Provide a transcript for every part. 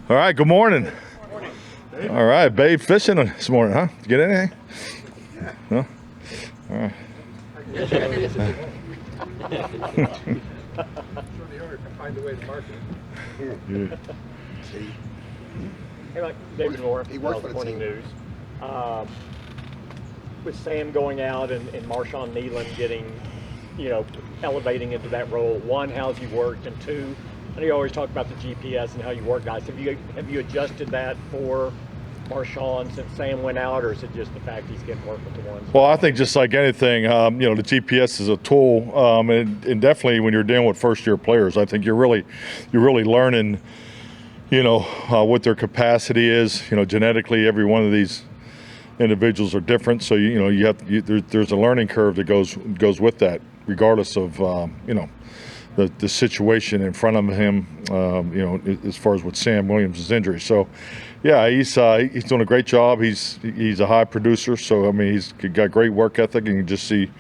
All right, good morning. All right, babe fishing this morning, huh? Did you get anything? No? All right. Hey, Mike, David Moore, He works for the Morning team. News. With Sam going out and Marshawn Nealon getting, elevating into that role, one, how's he worked? And two, I know you always talk about the GPS and how you work guys. Have you adjusted that for Marshawn since Sam went out, or is it just the fact he's getting work with the ones? Well, I think just like anything, the GPS is a tool, and definitely when you're dealing with first-year players, I think you're really learning, what their capacity is. Genetically, every one of these individuals are different, so there's a learning curve that goes with that, regardless of the situation in front of him. As far as with Sam Williams' injury, so. Yeah, he's doing a great job. He's a high producer, so he's got great work ethic, and you can just see,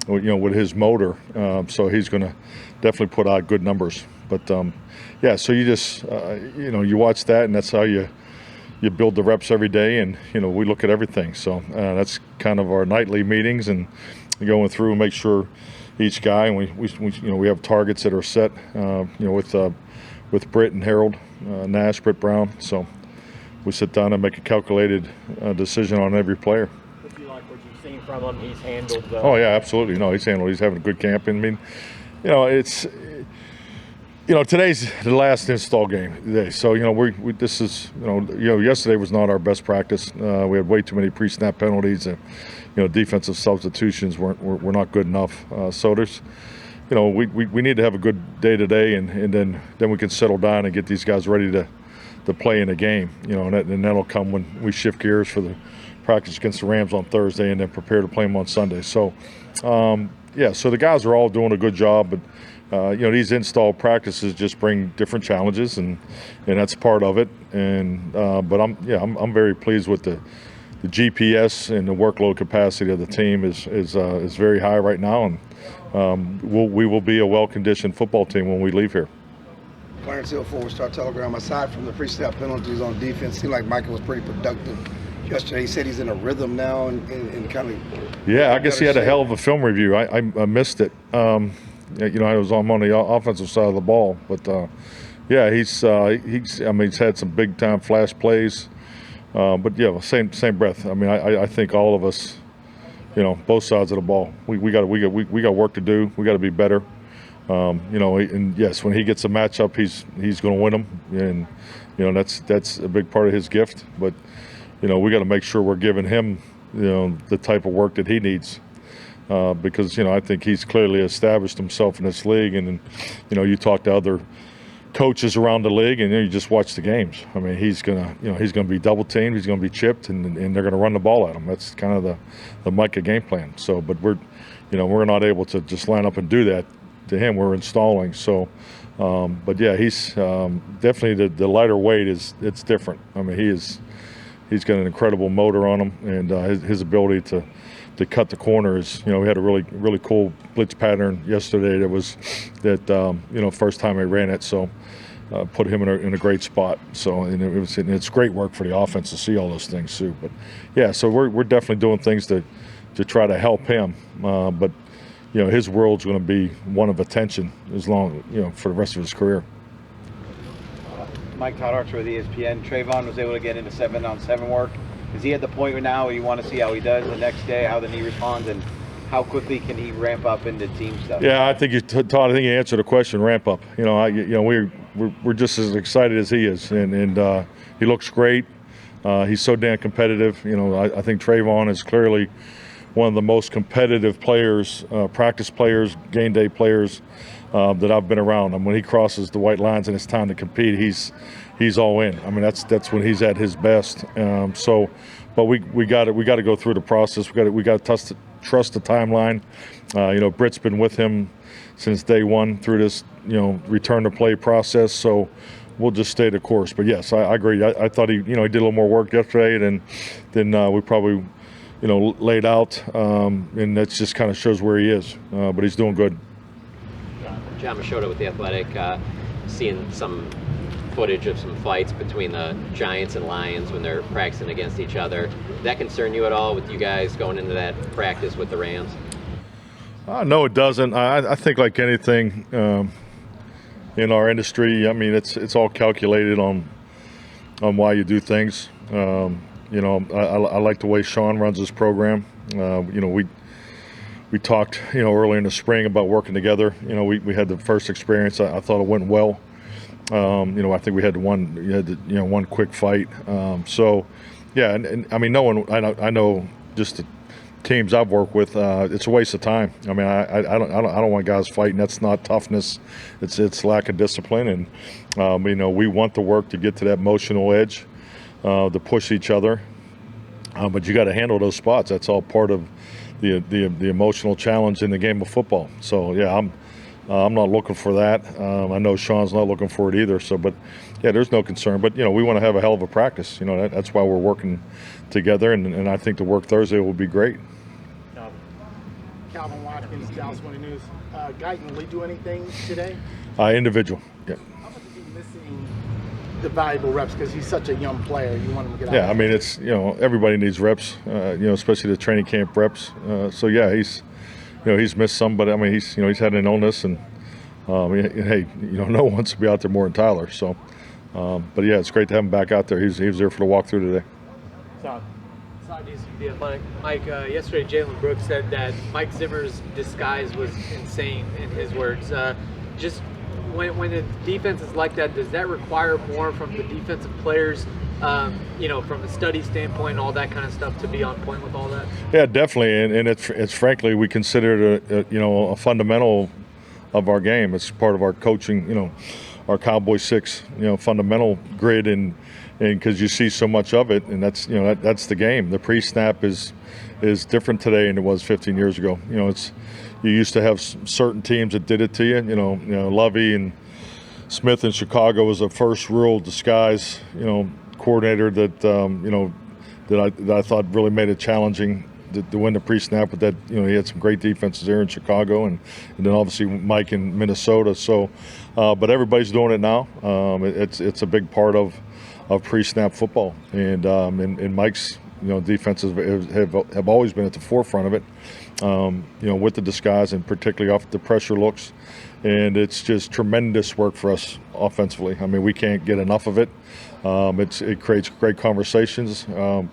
with his motor. So he's going to definitely put out good numbers. But so you just you watch that, and that's how you build the reps every day, and we look at everything. So that's kind of our nightly meetings, and going through and make sure each guy, and we have targets that are set, with Britt and Harold Nash, Britt Brown. So. We sit down and make a calculated decision on every player. If you like what you've seen from him, he's handled the... Oh, yeah, absolutely. No, he's having a good camp. And it's, today's the last install game today. So, this is, yesterday was not our best practice. We had way too many pre-snap penalties, and, defensive substitutions were not good enough. So there's, we need to have a good day today, and then we can settle down and get these guys ready to play in a game, and that'll come when we shift gears for the practice against the Rams on Thursday, and then prepare to play them on Sunday. So, so the guys are all doing a good job, but these install practices just bring different challenges, and that's part of it. And but I'm very pleased with the GPS, and the workload capacity of the team is very high right now, and we will be a well-conditioned football team when we leave here. Clarence Hill, Forward Star Telegram. Aside from the pre-snap penalties on defense, seemed like Michael was pretty productive yesterday. He said he's in a rhythm now and kind of. Yeah, I guess he had a hell of a film review. I missed it. I was on the offensive side of the ball, but he's had some big time flash plays. But yeah, same breath. I think all of us, both sides of the ball, we got work to do. We got to be better. And yes, when he gets a matchup, he's going to win them, and that's a big part of his gift. But we got to make sure we're giving him the type of work that he needs, because I think he's clearly established himself in this league. And you talk to other coaches around the league, and you just watch the games. He's gonna be double teamed, he's gonna be chipped, and they're gonna run the ball at him. That's kind of the Micah game plan. So, but we're not able to just line up and do that. To him, we're installing. So, but yeah, he's definitely the lighter weight it's different. He's got an incredible motor on him, and his ability to cut the corners. We had a really cool blitz pattern yesterday that first time I ran it, so put him in a great spot. So, and it's great work for the offense to see all those things too. But yeah, so we're definitely doing things to try to help him, but. His world's going to be one of attention for the rest of his career. Mike Todd Archer with ESPN. Trayvon was able to get into 7-on-7 work. Is he at the point now where you want to see how he does the next day, how the knee responds, and how quickly can he ramp up into team stuff? Yeah, I think Todd. I think you answered the question. Ramp up. We're just as excited as he is, and he looks great. He's so damn competitive. I think Trayvon is clearly one of the most competitive players, practice players, game day players that I've been around. When he crosses the white lines and it's time to compete, he's all in. That's when he's at his best. But we got to go through the process. We got to trust the timeline. Britt's been with him since day one through this return to play process. So we'll just stay the course. But yes, I agree. I thought he did a little more work yesterday than we probably. Laid out, and that just kind of shows where he is. But he's doing good. John Machota with The Athletic, seeing some footage of some fights between the Giants and Lions when they're practicing against each other. Does that concern you at all with you guys going into that practice with the Rams? No, it doesn't. I think like anything in our industry, I mean, it's all calculated on why you do things. You know, I like the way Sean runs his program. You know, we talked, you know, early in the spring about working together. You know, we had the first experience. I thought it went well. You know, I think we had one quick fight. So, yeah, and I mean, no one. I know just the teams I've worked with. It's a waste of time. I mean, I don't want guys fighting. That's not toughness. It's lack of discipline. And you know, we want the work to get to that emotional edge, to push each other. But you got to handle those spots. That's all part of the emotional challenge in the game of football. So yeah, I'm not looking for that. I know Sean's not looking for it either. So, but yeah, there's no concern. But you know, we want to have a hell of a practice. You know, that's why we're working together, and I think the work Thursday will be great. Calvin Watkins, Dallas Morning News. Guyton, will he do anything today? Individual. Yeah. How much is he missing the valuable reps because he's such a young player? You want him to get out. Yeah, I mean, it's, you know, everybody needs reps. You know, especially the training camp reps. So yeah, he's missed some, but I mean, he's had an illness, and hey, you know, no one wants to be out there more than Tyler. So, but yeah, it's great to have him back out there. He was there for the walkthrough today. Mike, yesterday Jalen Brooks said that Mike Zimmer's disguise was insane, in his words. Just when the defense is like that, does that require more from the defensive players, you know, from a study standpoint and all that kind of stuff, to be on point with all that? Yeah, definitely, and it's frankly, we consider it a fundamental of our game. It's part of our coaching, you know, our Cowboys 6, you know, fundamental grid, and because you see so much of it, and that's, you know, that's the game. The pre-snap is different today than it was 15 years ago. You know, you used to have certain teams that did it to you. You know, Lovey and Smith in Chicago was the first real disguise, you know, coordinator that you know, that I thought really made it challenging to win the pre-snap. But that, you know, he had some great defenses there in Chicago, and then obviously Mike in Minnesota. So, but everybody's doing it now. It's a big part of pre-snap football, and Mike's, you know, defenses have always been at the forefront of it. You know, with the disguise, and particularly off the pressure looks, and it's just tremendous work for us offensively. I mean, we can't get enough of it. It creates great conversations. The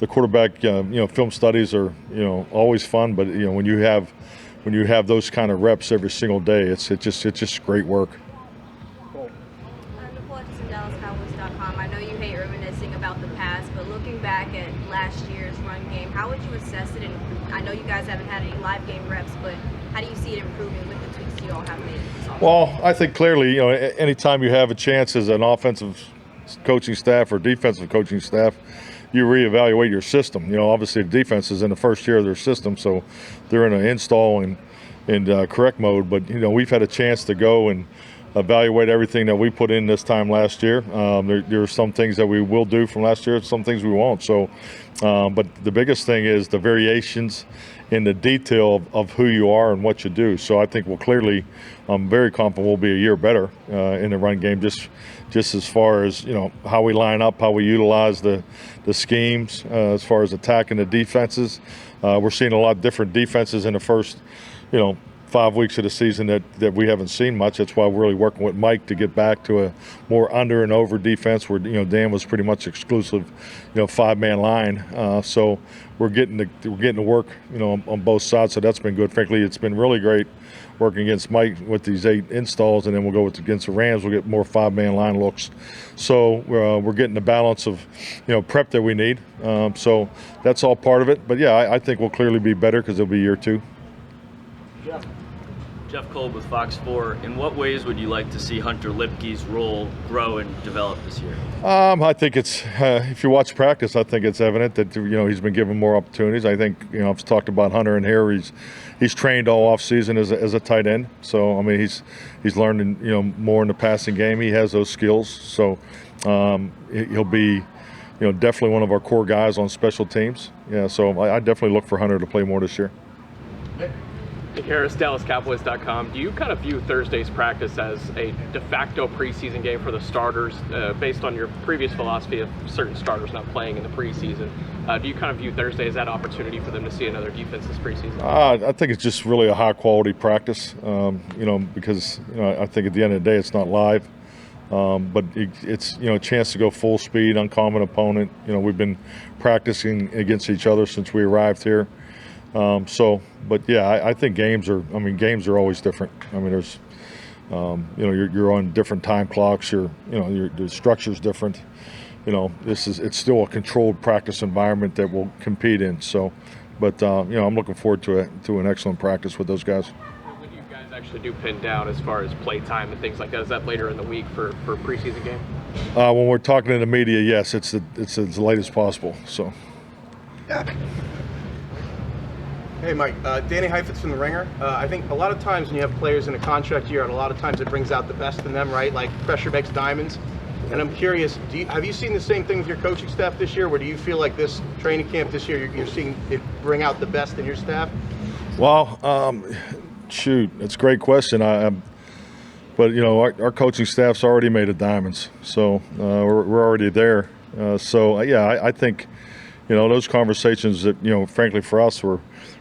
quarterback, you know, film studies are, you know, always fun, but you know, when you have those kind of reps every single day, it's just great work. I know you hate reminiscing about the past, but looking back at last year's run game, how would you assess it? And I know you guys haven't had any live game reps, but how do you see it improving with the tweaks you all have made? Well, I think clearly, you know, anytime you have a chance as an offensive coaching staff or defensive coaching staff, you reevaluate your system. You know, obviously the defense is in the first year of their system, so they're in an install and correct mode. But, you know, we've had a chance to go and evaluate everything that we put in this time last year. There are some things that we will do from last year, some things we won't. So, but the biggest thing is the variations in the detail of who you are and what you do. So I think I'm very confident we'll be a year better in the run game, just as far as, you know, how we line up, how we utilize the schemes, as far as attacking the defenses. We're seeing a lot of different defenses in the first, you know, 5 weeks of the season that we haven't seen much. That's why we're really working with Mike to get back to a more under and over defense where, you know, Dan was pretty much exclusive, you know, 5-man line. So we're getting to work, you know, on both sides. So that's been good. Frankly, it's been really great working against Mike with these 8 installs, and then we'll go against the Rams. We'll get more 5-man line looks. So we're getting the balance of, you know, prep that we need. So that's all part of it. But yeah, I think we'll clearly be better because it'll be year 2. Jeff Kolb with Fox 4. In what ways would you like to see Hunter Lipke's role grow and develop this year? I think it's if you watch practice, I think it's evident that, you know, he's been given more opportunities. I think, you know, I've talked about Hunter in here. He's trained all off season as a tight end. So I mean, he's learning, you know, more in the passing game. He has those skills. So he'll be, you know, definitely one of our core guys on special teams. Yeah. So I definitely look for Hunter to play more this year. Nick Harris, DallasCowboys.com. Do you kind of view Thursday's practice as a de facto preseason game for the starters, based on your previous philosophy of certain starters not playing in the preseason? Do you kind of view Thursday as that opportunity for them to see another defense this preseason? I think it's just really a high-quality practice, because I think at the end of the day it's not live. But it's a chance to go full speed, uncommon opponent. We've been practicing against each other since we arrived here. But yeah, I think games are always different. There's, you're on different time clocks. The structure's different. It's still a controlled practice environment that we'll compete in. So, but I'm looking forward to an excellent practice with those guys. When you guys actually do pin down as far as play time and things like that, is that later in the week for a preseason game? When we're talking to the media, yes, it's as late as possible. So. Yeah. Hey, Mike. Danny Heifetz from The Ringer. I think a lot of times when you have players in a contract year, a lot of times it brings out the best in them, right? Like pressure makes diamonds. And I'm curious, have you seen the same thing with your coaching staff this year? Where do you feel like this training camp this year, you're seeing it bring out the best in your staff? Well, that's a great question. But our coaching staff's already made of diamonds, so we're already there. I think those conversations that frankly for us were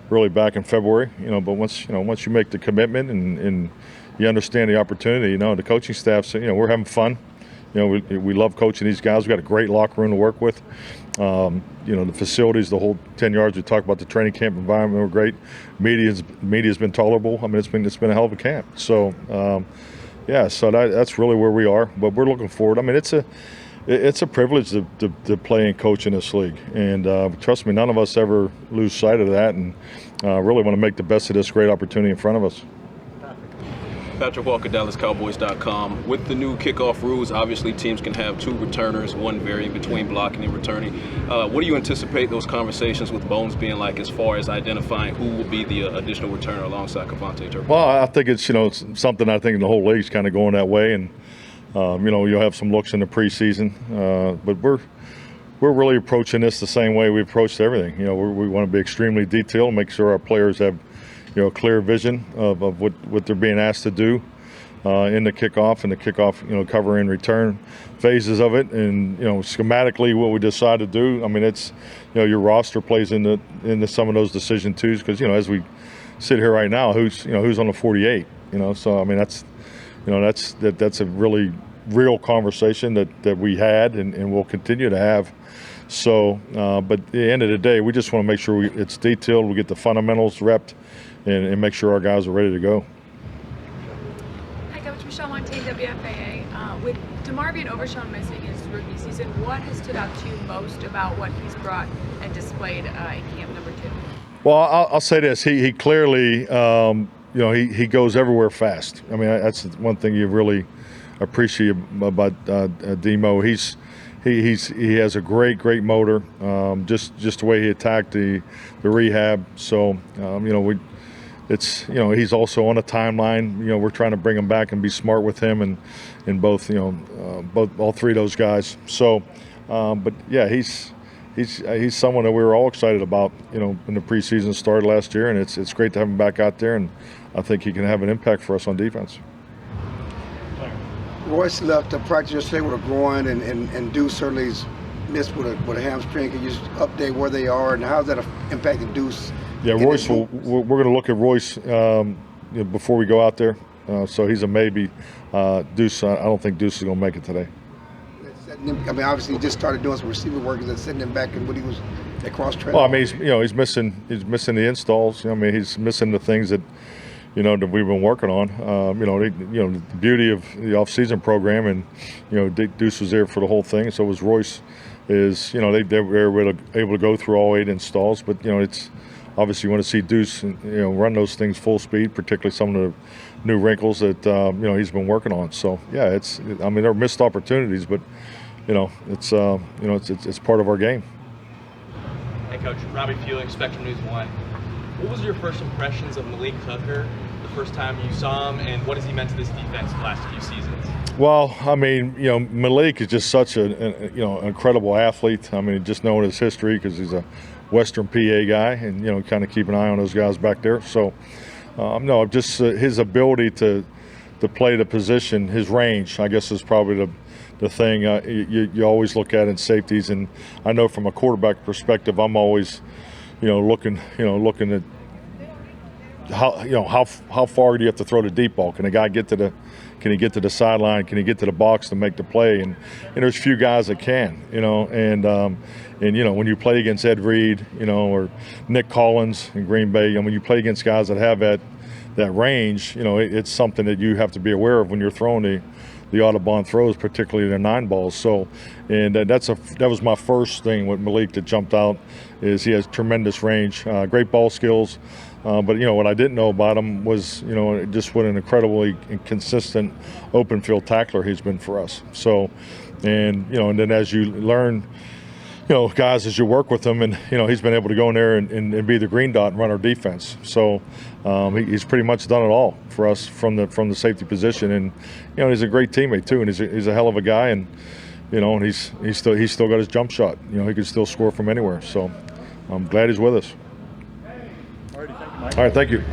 really back in February. But once you make the commitment and you understand the opportunity, the coaching staff, we're having fun. We love coaching these guys. We've got a great locker room to work with. The facilities, the whole 10 yards. We talk about the training camp environment. We're great. Media's been tolerable. It's been a hell of a camp. So, that's really where we are. But we're looking forward. It's a privilege to play and coach in this league. And trust me, none of us ever lose sight of that. And really want to make the best of this great opportunity in front of us. Patrick Walker, DallasCowboys.com. With the new kickoff rules, obviously teams can have two returners, one varying between blocking and returning. What do you anticipate those conversations with Bones being like as far as identifying who will be the additional returner alongside Cavante Turner? Well, I think it's it's something I think the whole league's kind of going that way, and you'll have some looks in the preseason, but we're really approaching this the same way we approached everything. We want to be extremely detailed, make sure our players have a clear vision of what they're being asked to do in the kickoff and the kickoff, cover and return phases of it, and schematically what we decide to do. It's your roster plays into some of those decision twos, because as we sit here right now, who's on the 48. So that's a really real conversation that we had and we'll continue to have. So, but at the end of the day, we just want to make sure it's detailed. We get the fundamentals repped and make sure our guys are ready to go. Hi, Coach. Michelle Montaigne, WFAA. With DeMarvion Overshown missing his rookie season, what has stood out to you most about what he's brought and displayed in camp number 2? Well, I'll say this. He clearly, he goes everywhere fast. That's one thing you really appreciate about Demo. He has a great motor. Just the way he attacked the rehab. So he's also on a timeline. We're trying to bring him back and be smart with him and both all three of those guys. So, but yeah, he's someone that we were all excited about. When the preseason started last year, and it's great to have him back out there, and I think he can have an impact for us on defense. Royce left the practice yesterday with a groin, and Deuce certainly's missed with a hamstring. Can you just update where they are and how's that impacted Deuce? Yeah, Royce. We're going to look at Royce before we go out there. So he's a maybe. Deuce. I don't think Deuce is going to make it today. Obviously he just started doing some receiver work. Is that setting him back in what he was at cross training? Well, he's missing the installs. He's missing the things that that we've been working on. The beauty of the off-season program, and Deuce was there for the whole thing. So was Royce. They were able to go through all 8 installs, but it's obviously you want to see Deuce run those things full speed, particularly some of the new wrinkles that he's been working on. So yeah, there are missed opportunities, but it's part of our game. Hey Coach, Robbie Fueling, Spectrum News 1. What was your first impressions of Malik Hooker the first time you saw him, and what has he meant to this defense the last few seasons? Well, Malik is just such an incredible athlete. Just knowing his history, because he's a Western PA guy, and kind of keep an eye on those guys back there. So, No, just his ability to play the position, his range, I guess, is probably the thing you always look at in safeties. And I know from a quarterback perspective, I'm always, looking at how far do you have to throw the deep ball? Can he get to the sideline? Can he get to the box to make the play? And there's few guys that can, and when you play against Ed Reed, or Nick Collins in Green Bay, when you play against guys that have that range, it's something that you have to be aware of when you're throwing the Audubon throws, particularly the 9 balls. So, and that was my first thing with Malik that jumped out, is he has tremendous range, great ball skills. But what I didn't know about him was just what an incredibly consistent open field tackler he's been for us. So, and then as you learn, guys, as you work with him, and he's been able to go in there and be the green dot and run our defense. So he's pretty much done it all for us from the safety position, and he's a great teammate too, and he's a hell of a guy, and and he's still got his jump shot. He can still score from anywhere. So I'm glad he's with us. All right, thank you.